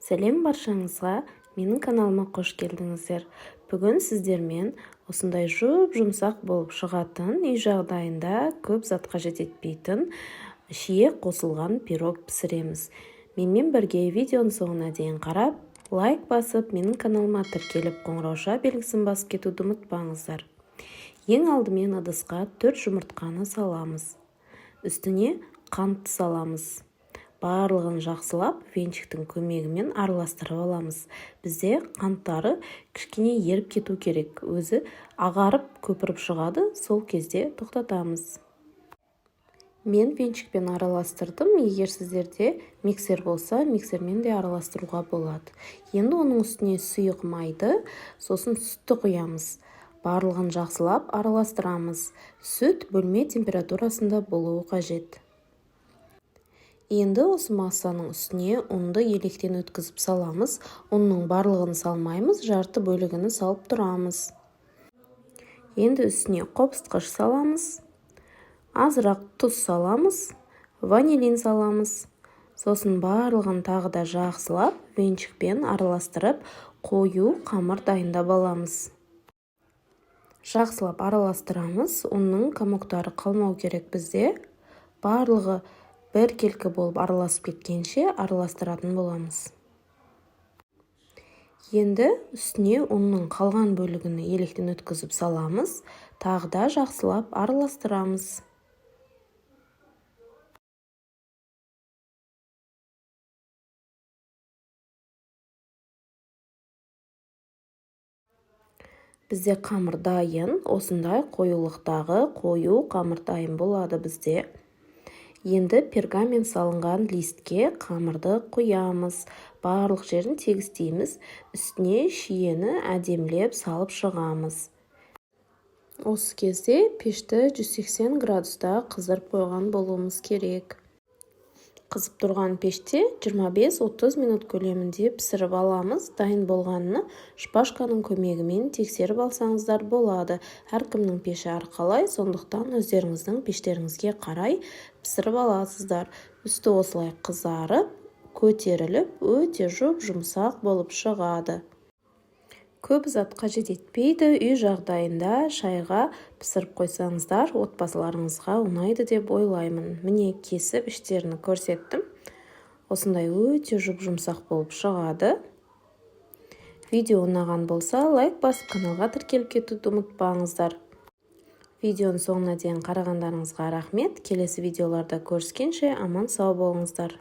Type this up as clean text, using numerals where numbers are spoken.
Сәлем баршаңызға, менің каналыма қош келдіңіздер. Бүгін сіздермен осындай жұмсақ болып шығатын, үй жағдайында көп зат қажет етпейтін шие қосылған пирог пісіреміз. Менімен бірге видеоның соңына дейін қарап, лайк басып, менің каналыма тіркеліп, қоңырауша белгісін басып кетуді ұмытпаңыздар. Ең алдымен ыдысқа 4 жұмыртқаны саламыз. Үстіне қантты саламыз. Барлығын жақсылап, венчиктің көмегімен араластырып аламыз. Бізде қанттары кішкене еріп кету керек. Өзі ағарып, көпіріп шығады, сол кезде тоқтатамыз. Мен венчикпен араластырдым. Егер сіздерде миксер болса, миксермен де араластыруға болады. Енді оның үстіне сұйық майды, сосын сүтті құямыз. Барлығын жақсылап араластырамыз. Сүт бөлме температурасында болуы қажет. Енді осы массаның үстіне ұнды електен өткізіп саламыз. Ұнның барлығын салмаймыз, жарты бөлігін салып тұрамыз. Енді үстіне қопсытқыш саламыз. Азырақ тұз саламыз. Ванилин саламыз. Сосын барлығын тағы да жақсылап, венчикпен араластырып, қою қамыр дайындап аламыз. Жақсылап араластырамыз. Ұнның комоктары қалмау керек бізде. Барлығы біркелкі болып араласып кеткенше араластыратын боламыз. Енді үстіне ұнның қалған бөлігін електен өткізіп саламыз. Тағы да жақсылап араластырамыз. Бізде қамыр дайын, осындай қоюлықтағы қою қамыр дайын болады бізде. Енді пергамент салынған листке қамырды құямыз. Барлық жерін тегістейміз. Үстіне шиені әдемлеп салып шығамыз. Осы кезде пешті 180 градуста қыздырып қойған болуымыз керек. Қызып тұрған пеште 25-30 минут көлемінде пісіріп аламыз. Дайын болғанını шпажканың көмегімен тексеріп алсаңыздар болады. Әркімнің пеші әрқалай, сондықтан өздеріңіздің пештеріңізге қарай пісіріп аласыздар. Үсті осылай қызарып, көтеріліп, өте жұмсақ болып шығады. Көп зат қажет етпейді. Үй жағдайында шайға пісіріп қойсаңыздар, отбасыларыңызға ұнайды деп ойлаймын. Міне кесіп іштерін көрсеттім. Осындай өте жұмсақ болып шығады. Видео ұнаған болса, лайк басып, каналға тіркеліп кетуді ұмытпаңыздар. Видеоның соңына дейін қарағандарыңызға рахмет. Келесі видеоларда көріскенше аман сау болыңыздар.